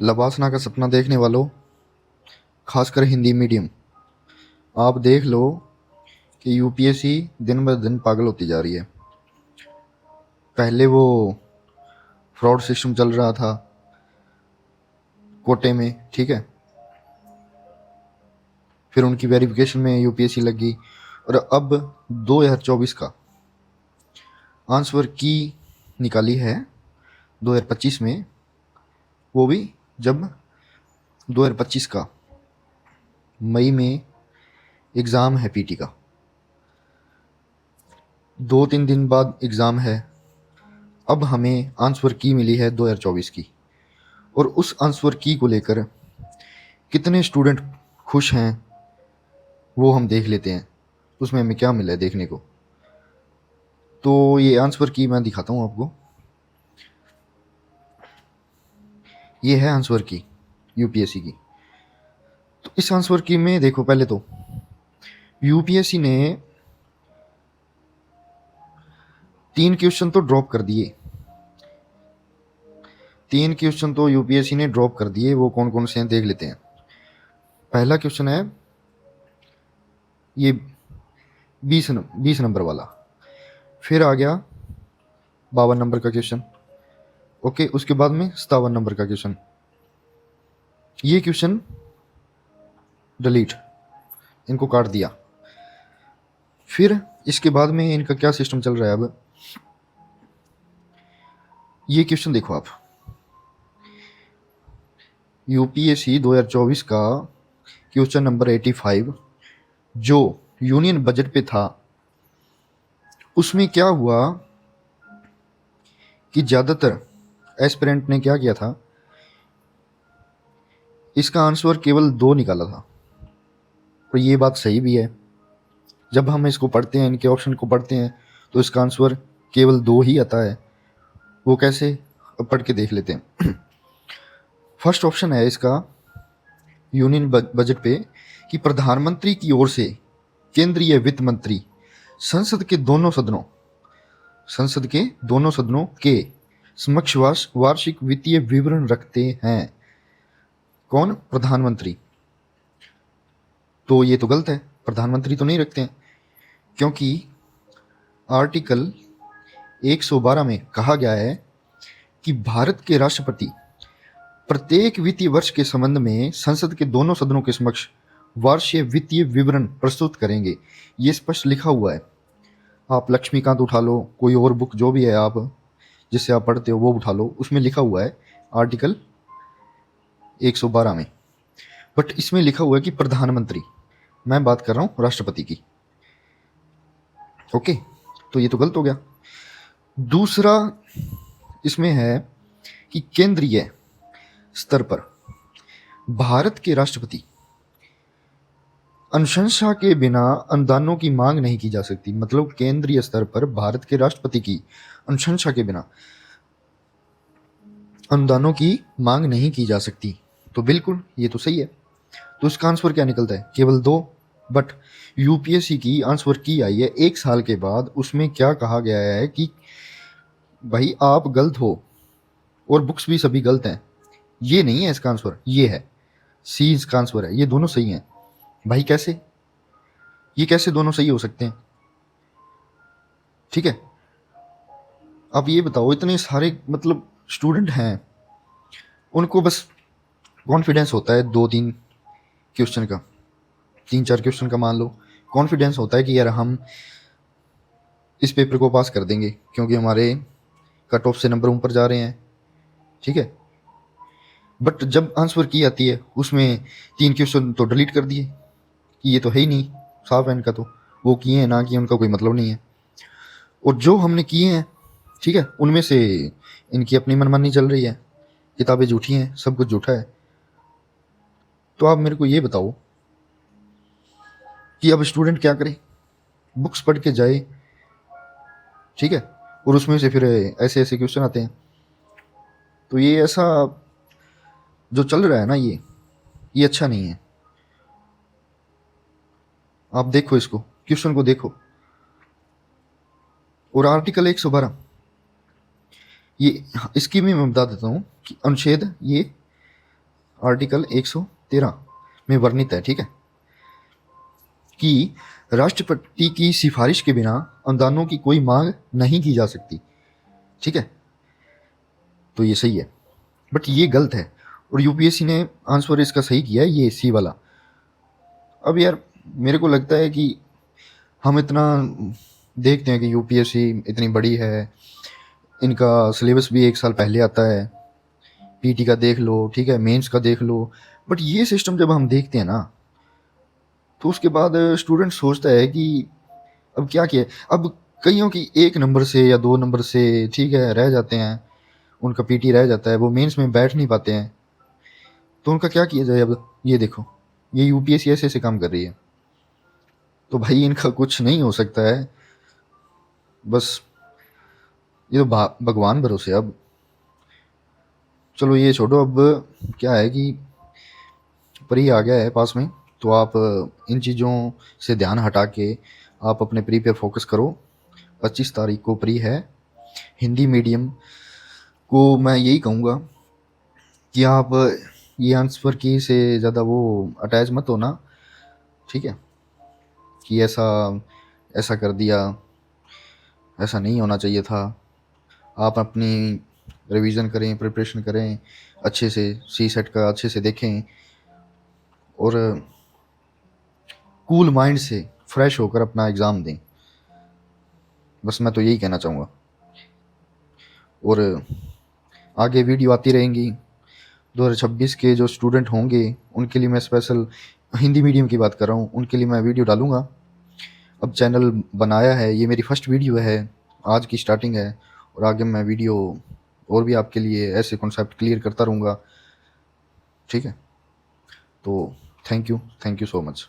लबासना का सपना देखने वालों, खासकर हिंदी मीडियम, आप देख लो कि यूपीएससी दिन ब दिन पागल होती जा रही है। पहले वो फ्रॉड सिस्टम चल रहा था कोटे में, ठीक है। फिर उनकी वेरिफिकेशन में यूपीएससी लगी और अब 2024 का आंसर की निकाली है 2025 में। वो भी जब 2025 का मई में एग्ज़ाम है पीटी का, 2-3 दिन बाद एग्ज़ाम है। अब हमें आंसर की मिली है 2024 की, और उस आंसर की को लेकर कितने स्टूडेंट खुश हैं वो हम देख लेते हैं। उसमें हमें क्या मिला है देखने को। तो ये आंसर की मैं दिखाता हूँ आपको। ये है आंसर की यूपीएससी की। तो इस आंसर की में देखो, पहले तो यूपीएससी ने 3 क्वेश्चन तो ड्रॉप कर दिए। 3 क्वेश्चन तो यूपीएससी ने ड्रॉप कर दिए। वो कौन कौन से हैं देख लेते हैं। पहला क्वेश्चन है ये 20 नंबर वाला। फिर आ गया 52 नंबर का क्वेश्चन। ओके, उसके बाद में 57 नंबर का क्वेश्चन। ये क्वेश्चन डिलीट, इनको काट दिया। फिर इसके बाद में इनका क्या सिस्टम चल रहा है अब। ये क्वेश्चन देखो आप, यूपीएससी 2024 का क्वेश्चन नंबर 85 जो यूनियन बजट पे था, उसमें क्या हुआ कि ज़्यादातर एस्पिरेंट ने क्या किया था, इसका आंसर केवल 2 निकाला था। और ये बात सही भी है। जब हम इसको पढ़ते हैं, इनके ऑप्शन को पढ़ते हैं, तो इसका आंसर केवल 2 ही आता है। वो कैसे, अब पढ़ के देख लेते हैं। फर्स्ट ऑप्शन है इसका यूनियन बजट पे कि प्रधानमंत्री की ओर से केंद्रीय वित्त मंत्री संसद के दोनों सदनों के समक्ष वार्षिक वित्तीय विवरण रखते हैं। कौन? प्रधानमंत्री। तो ये तो गलत है, प्रधानमंत्री तो नहीं रखते हैं, क्योंकि आर्टिकल 112 में कहा गया है कि भारत के राष्ट्रपति प्रत्येक वित्तीय वर्ष के संबंध में संसद के दोनों सदनों के समक्ष वार्षिक वित्तीय विवरण प्रस्तुत करेंगे। ये स्पष्ट लिखा हुआ है। आप लक्ष्मीकांत उठा लो, कोई और बुक जो भी है आप जिससे आप पढ़ते हो वो उठा लो, उसमें लिखा हुआ है आर्टिकल 112 में। बट इसमें लिखा हुआ है कि प्रधानमंत्री। मैं बात कर रहा हूँ राष्ट्रपति की। ओके, तो ये तो गलत हो गया। दूसरा इसमें है कि केंद्रीय स्तर पर भारत के राष्ट्रपति अनुशंसा के बिना अनुदानों की मांग नहीं की जा सकती। मतलब केंद्रीय स्तर पर भारत के राष्ट्रपति की अनुशंसा के बिना अनुदानों की मांग नहीं की जा सकती। तो बिल्कुल ये तो सही है। तो इसका आंसर क्या निकलता है? केवल 2। बट यूपीएससी की आंसर की आई है 1 साल के बाद। उसमें क्या कहा गया है कि भाई आप गलत हो और बुक्स भी सभी गलत हैं। ये नहीं है इसका आंसर, ये है सी इसका आंसर है। ये दोनों सही हैं। भाई कैसे, ये कैसे दोनों सही हो सकते हैं? ठीक है, अब ये बताओ, इतने सारे मतलब स्टूडेंट हैं, उनको बस कॉन्फिडेंस होता है 2-3 क्वेश्चन का, 3-4 क्वेश्चन का मान लो कॉन्फिडेंस होता है कि यार हम इस पेपर को पास कर देंगे क्योंकि हमारे कट ऑफ से नंबर ऊपर जा रहे हैं। ठीक है, बट जब आंसर की आती है उसमें 3 क्वेश्चन तो डिलीट कर दिए कि ये तो है ही नहीं, साफ है इनका, तो वो किए हैं ना किए उनका कोई मतलब नहीं है। और जो हमने किए हैं, ठीक है, उनमें से इनकी अपनी मनमानी चल रही है, किताबें झूठी हैं, सब कुछ झूठा है। तो आप मेरे को ये बताओ कि अब स्टूडेंट क्या करे? बुक्स पढ़ के जाए, ठीक है, और उसमें से फिर ऐसे ऐसे क्वेश्चन आते हैं। तो ये ऐसा जो चल रहा है ना, ये अच्छा नहीं है। आप देखो इसको, क्वेश्चन को देखो। और आर्टिकल 112 ये इसकी भी मैं बता देता हूँ कि अनुच्छेद ये आर्टिकल 113 में वर्णित है, ठीक है, कि राष्ट्रपति की सिफारिश के बिना अनुदानों की कोई मांग नहीं की जा सकती, ठीक है। तो ये सही है, बट ये गलत है, और यूपीएससी ने आंसर इसका सही किया है, ये सी वाला। अब यार मेरे को लगता है कि हम इतना देखते हैं कि यूपीएससी इतनी बड़ी है, इनका सिलेबस भी एक साल पहले आता है, पीटी का देख लो, ठीक है, मेंस का देख लो, बट ये सिस्टम जब हम देखते हैं ना, तो उसके बाद स्टूडेंट सोचता है कि अब क्या किया। अब कईयों की 1 नंबर से या 2 नंबर से, ठीक है, रह जाते हैं, उनका पीटी रह जाता है, वो मेंस में बैठ नहीं पाते हैं, तो उनका क्या किया जाए। अब ये देखो, ये यूपीएससी ऐसे ऐसे काम कर रही है, तो भाई इनका कुछ नहीं हो सकता है, बस ये तो भगवान भरोसे। अब चलो ये छोड़ो, अब क्या है कि प्री आ गया है पास में, तो आप इन चीज़ों से ध्यान हटा के आप अपने प्री पे फोकस करो। 25 तारीख को प्री है। हिंदी मीडियम को मैं यही कहूँगा कि आप ये आंसर की से ज़्यादा वो अटैच मत होना, ठीक है, कि ऐसा ऐसा कर दिया, ऐसा नहीं होना चाहिए था। आप अपनी रिवीजन करें, प्रिपरेशन करें अच्छे से, सी सेट का अच्छे से देखें, और कूल माइंड से फ्रेश होकर अपना एग्ज़ाम दें। बस मैं तो यही कहना चाहूँगा, और आगे वीडियो आती रहेंगी। 2026 के जो स्टूडेंट होंगे उनके लिए मैं स्पेशल, हिंदी मीडियम की बात कर रहा हूँ, उनके लिए मैं वीडियो डालूँगा। अब चैनल बनाया है, ये मेरी फर्स्ट वीडियो है, आज की स्टार्टिंग है, और आगे मैं वीडियो और भी आपके लिए ऐसे कॉन्सेप्ट क्लियर करता रहूँगा, ठीक है। तो थैंक यू सो मच।